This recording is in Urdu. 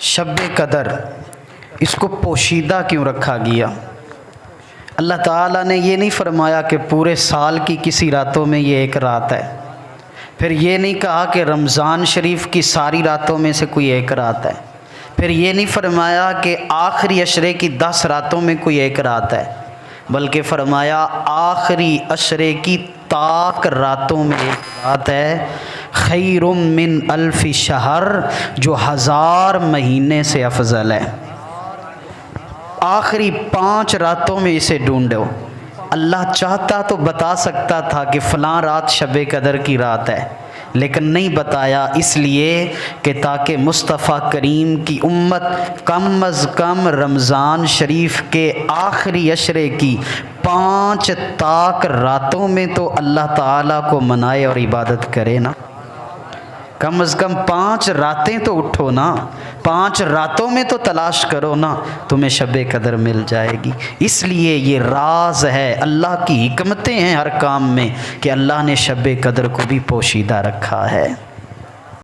شب قدر اس کو پوشیدہ کیوں رکھا گیا؟ اللہ تعالیٰ نے یہ نہیں فرمایا کہ پورے سال کی کسی راتوں میں یہ ایک رات ہے، پھر یہ نہیں کہا کہ رمضان شریف کی ساری راتوں میں سے کوئی ایک رات ہے، پھر یہ نہیں فرمایا کہ آخری عشرے کی 10 راتوں میں کوئی ایک رات ہے، بلکہ فرمایا آخری عشرے کی طاق راتوں میں ایک رات ہے، خیر من الف شہر، جو 1000 مہینے سے افضل ہے۔ آخری 5 راتوں میں اسے ڈھونڈو۔ اللہ چاہتا تو بتا سکتا تھا کہ فلاں رات شب قدر کی رات ہے، لیکن نہیں بتایا، اس لیے کہ تاکہ مصطفیٰ کریم کی امت کم از کم رمضان شریف کے آخری عشرے کی 5 طاق راتوں میں تو اللہ تعالیٰ کو منائے اور عبادت کرے نا۔ کم از کم 5 راتیں تو اٹھو نا، 5 راتوں میں تو تلاش کرو نا، تمہیں شب قدر مل جائے گی۔ اس لیے یہ راز ہے، اللہ کی حکمتیں ہیں ہر کام میں کہ اللہ نے شب قدر کو بھی پوشیدہ رکھا ہے۔